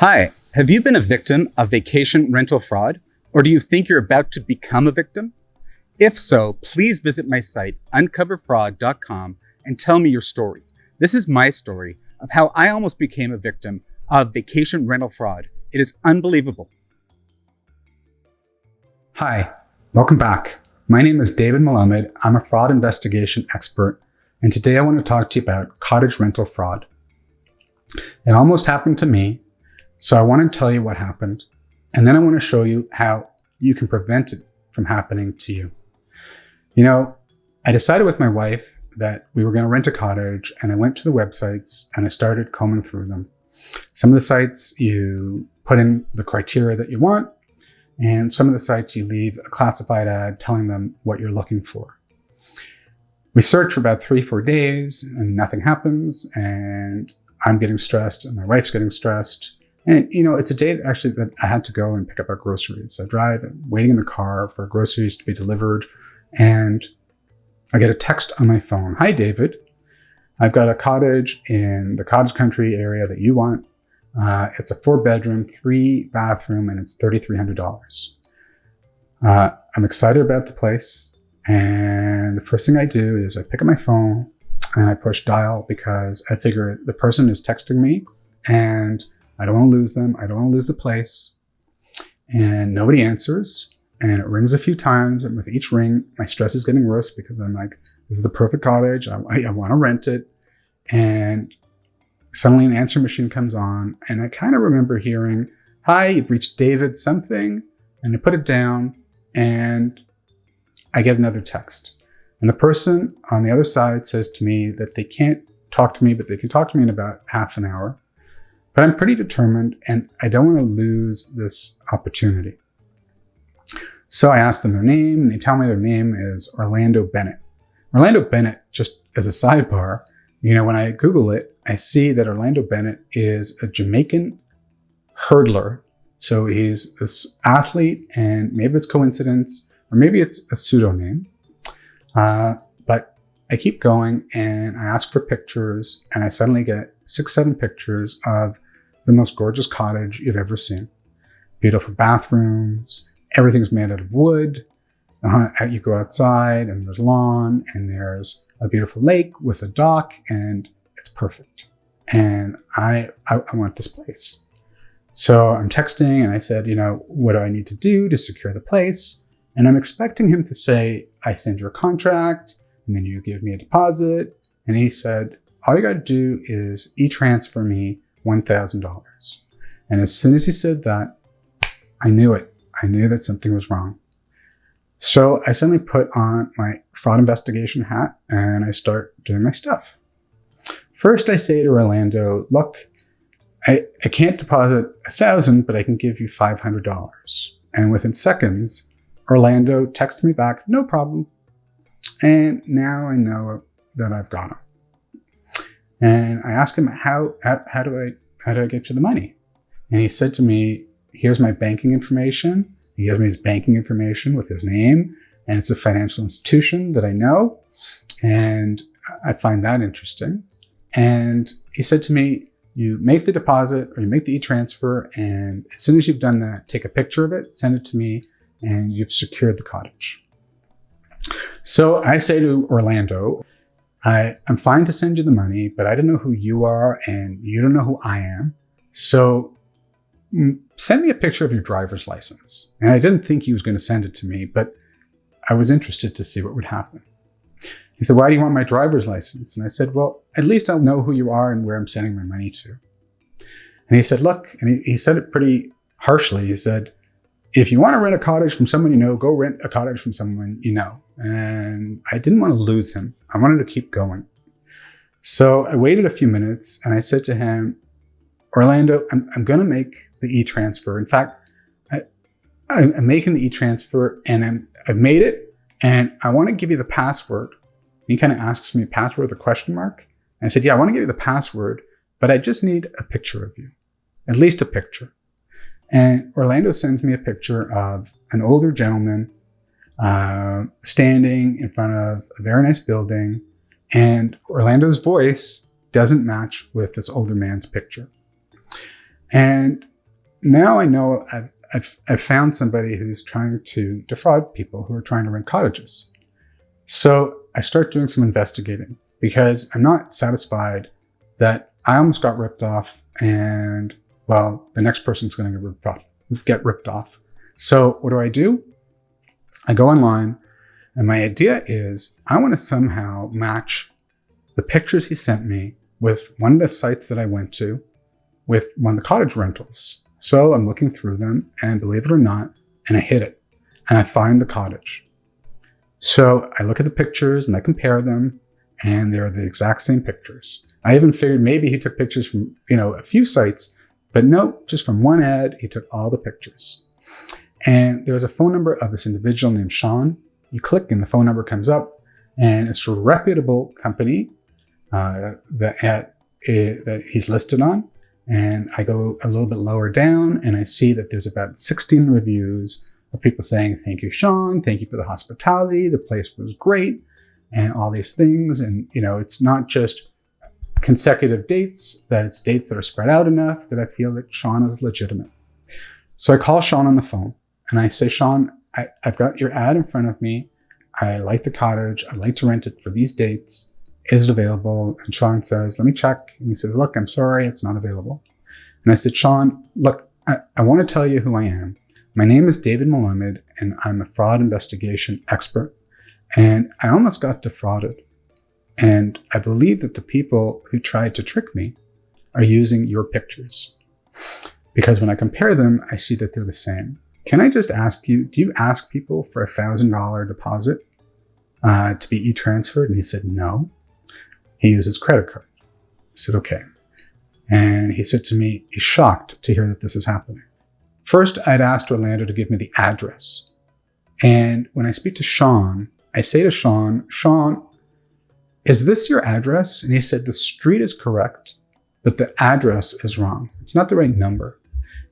Hi, have you been a victim of vacation rental fraud? Or do you think you're about to become a victim? If so, please visit my site, uncoverfraud.com, and tell me your story. This is my story of how I almost became a victim of vacation rental fraud. It is unbelievable. Hi, welcome back. My name is David Malamed. I'm a fraud investigation expert, and today I want to talk to you about cottage rental fraud. It almost happened to me. So I want to tell you what happened, and then I want to show you how you can prevent it from happening to you. You know, I decided with my wife that we were going to rent a cottage, and I went to the websites and I started combing through them. Some of the sites you put in the criteria that you want, and some of the sites you leave a classified ad telling them what you're looking for. We search for about 3-4 days and nothing happens, and I'm getting stressed and my wife's getting stressed. And, you know, it's a day that I had to go and pick up our groceries. I drive and waiting in the car for groceries to be delivered. And I get a text on my phone. Hi, David. I've got a cottage in the cottage country area that you want. It's a 4-bedroom, 3-bathroom, and it's $3,300. I'm excited about the place. And the first thing I do is I pick up my phone and I push dial because I figure the person is texting me and I don't want to lose them. I don't want to lose the place. And nobody answers. And it rings a few times. And with each ring, my stress is getting worse because I'm like, this is the perfect cottage. I want to rent it. And suddenly an answer machine comes on. And I kind of remember hearing, hi, you've reached David something. And I put it down and I get another text. And the person on the other side says to me that they can't talk to me, but they can talk to me in about half an hour. But I'm pretty determined and I don't want to lose this opportunity. So I ask them their name and they tell me their name is Orlando Bennett. Orlando Bennett, just as a sidebar, you know, when I Google it, I see that Orlando Bennett is a Jamaican hurdler. So he's this athlete, and maybe it's coincidence or maybe it's a pseudonym. But I keep going and I ask for pictures and I suddenly get 6-7 pictures of the most gorgeous cottage you've ever seen. Beautiful bathrooms, everything's made out of wood. You go outside and there's lawn and there's a beautiful lake with a dock and it's perfect. And I want this place. So I'm texting and I said, you know, what do I need to do to secure the place? And I'm expecting him to say, I send you a contract and then you give me a deposit. And he said, all you got to do is e-transfer me $1,000. And as soon as he said that, I knew it. I knew that something was wrong. So I suddenly put on my fraud investigation hat and I start doing my stuff. First, I say to Orlando, look, I can't deposit $1,000, but I can give you $500. And within seconds, Orlando texts me back, no problem. And now I know that I've got him. And I asked him, how do I get you the money? And he said to me, here's my banking information. He gives me his banking information with his name, and it's a financial institution that I know. And I find that interesting. And he said to me, you make the deposit or you make the e-transfer, and as soon as you've done that, take a picture of it, send it to me, and you've secured the cottage. So I say to Orlando, I'm fine to send you the money, but I don't know who you are and you don't know who I am. So send me a picture of your driver's license. And I didn't think he was going to send it to me, but I was interested to see what would happen. He said, why do you want my driver's license? And I said, well, at least I'll know who you are and where I'm sending my money to. And he said, look, and he said it pretty harshly. He said, if you want to rent a cottage from someone you know, go rent a cottage from someone you know. And I didn't want to lose him. I wanted to keep going. So I waited a few minutes and I said to him, Orlando, I'm going to make the e-transfer. In fact, I'm making the e-transfer and I've made it and I want to give you the password. He kind of asks me, password with a question mark. And I said, yeah, I want to give you the password, but I just need a picture of you, at least a picture. And Orlando sends me a picture of an older gentleman standing in front of a very nice building, and Orlando's voice doesn't match with this older man's picture. And now I know I've found somebody who's trying to defraud people who are trying to rent cottages. So I start doing some investigating because I'm not satisfied that I almost got ripped off and, well, the next person's going to get ripped off. So what do? I go online, and my idea is I want to somehow match the pictures he sent me with one of the sites that I went to with one of the cottage rentals. So I'm looking through them, and believe it or not, and I hit it, and I find the cottage. So I look at the pictures and I compare them, and they're the exact same pictures. I even figured maybe he took pictures from, a few sites, but no, just from one ad, he took all the pictures. And there's a phone number of this individual named Sean. You click and the phone number comes up, and it's a reputable company that he's listed on. And I go a little bit lower down and I see that there's about 16 reviews of people saying, "Thank you, Sean. Thank you for the hospitality. The place was great," and all these things. And, it's not just consecutive dates, that it's dates that are spread out enough that I feel that Sean is legitimate. So I call Sean on the phone and I say, "Sean, I've got your ad in front of me. I like the cottage. I'd like to rent it for these dates. Is it available?" And Sean says, "Let me check." And he says, "Look, I'm sorry, it's not available." And I said, "Sean, look, I want to tell you who I am. My name is David Melamed, and I'm a fraud investigation expert. And I almost got defrauded. And I believe that the people who tried to trick me are using your pictures. Because when I compare them, I see that they're the same. Can I just ask you, do you ask people for a $1,000 deposit to be e-transferred?" And he said, "No. He uses credit card." I said, "Okay." And he said to me, he's shocked to hear that this is happening. First, I'd asked Orlando to give me the address. And when I speak to Sean, I say to Sean, "Sean, is this your address?" And he said, "The street is correct, but the address is wrong. It's not the right number."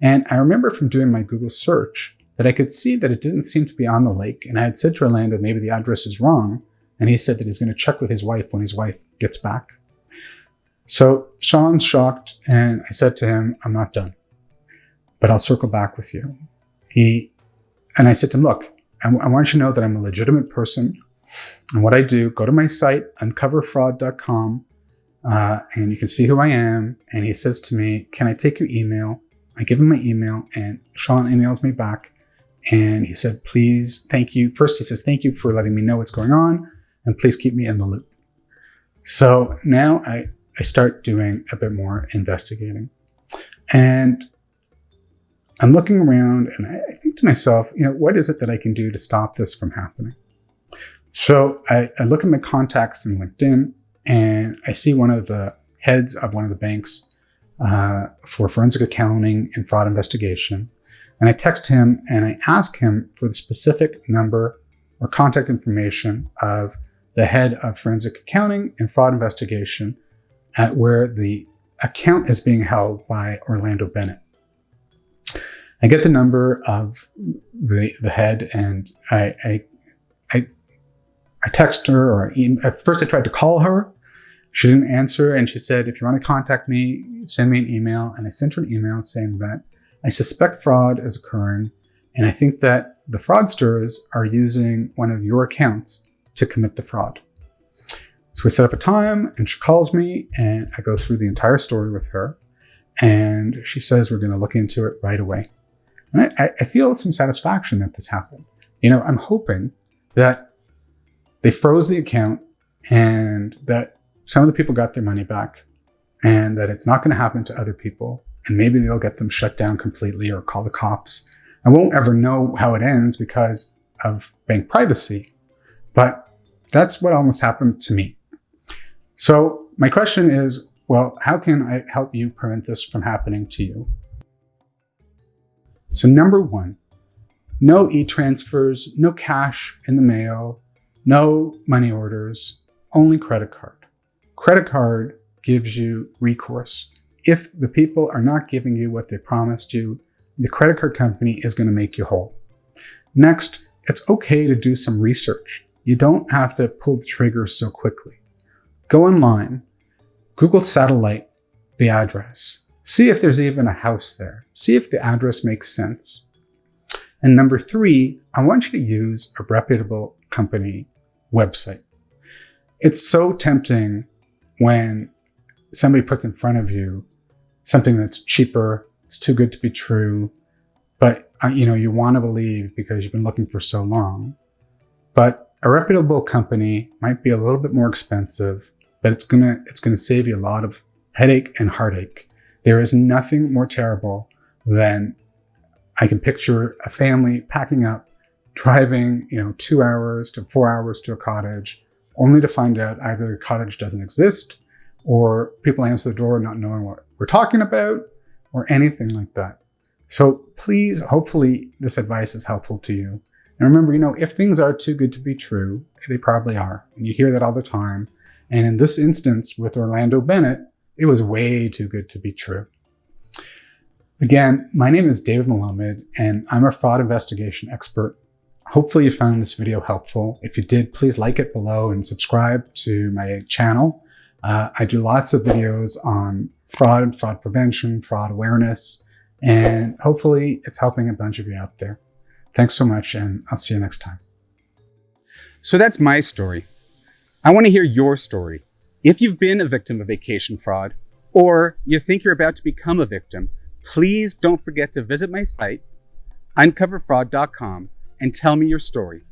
And I remember from doing my Google search that I could see that it didn't seem to be on the lake. And I had said to Orlando, maybe the address is wrong. And he said that he's going to check with his wife when his wife gets back. So Sean's shocked, and I said to him, "I'm not done, but I'll circle back with you." And I said to him, "Look, I want you to know that I'm a legitimate person. And what I do, go to my site, uncoverfraud.com, and you can see who I am." And he says to me, "Can I take your email?" I give him my email, and Sean emails me back. And he said, "Please, thank you." First, he says, "Thank you for letting me know what's going on, and please keep me in the loop." So now I start doing a bit more investigating. And I'm looking around and I think to myself, what is it that I can do to stop this from happening? So I look at my contacts in LinkedIn, and I see one of the heads of one of the banks for forensic accounting and fraud investigation. And I text him and I ask him for the specific number or contact information of the head of forensic accounting and fraud investigation at where the account is being held by Orlando Bennett. I get the number of the head, and I text her, or at first I tried to call her. She didn't answer, and she said, "If you want to contact me, send me an email." And I sent her an email saying that I suspect fraud is occurring, and I think that the fraudsters are using one of your accounts to commit the fraud. So we set up a time, and she calls me, and I go through the entire story with her, and she says we're going to look into it right away. And I feel some satisfaction that this happened. I'm hoping that they froze the account and that some of the people got their money back, and that it's not going to happen to other people, and maybe they'll get them shut down completely or call the cops. I won't ever know how it ends because of bank privacy, but that's what almost happened to me. So my question is, well, how can I help you prevent this from happening to you? So number one, no e-transfers, no cash in the mail, no money orders, only credit card. Credit card gives you recourse. If the people are not giving you what they promised you, the credit card company is going to make you whole. Next, it's okay to do some research. You don't have to pull the trigger so quickly. Go online, Google satellite the address, See if there's even a house there. See if the address makes sense. And number 3, I want you to use a reputable company website. It's so tempting when somebody puts in front of you something that's cheaper, it's too good to be true, but you want to believe because you've been looking for so long. But a reputable company might be a little bit more expensive, but it's gonna save you a lot of headache and heartache. There is nothing more terrible than I can picture a family packing up, driving 2 hours to 4 hours to a cottage, only to find out either the cottage doesn't exist or people answer the door not knowing what we're talking about or anything like that. So please, hopefully this advice is helpful to you. And remember, if things are too good to be true, they probably are. And you hear that all the time. And in this instance with Orlando Bennett, it was way too good to be true. Again, my name is David Melamed, and I'm a fraud investigation expert. Hopefully you found this video helpful. If you did, please like it below and subscribe to my channel. I do lots of videos on fraud prevention, fraud awareness, and hopefully it's helping a bunch of you out there. Thanks so much, and I'll see you next time. So that's my story. I want to hear your story. If you've been a victim of vacation fraud, or you think you're about to become a victim, please don't forget to visit my site, uncoverfraud.com, and tell me your story.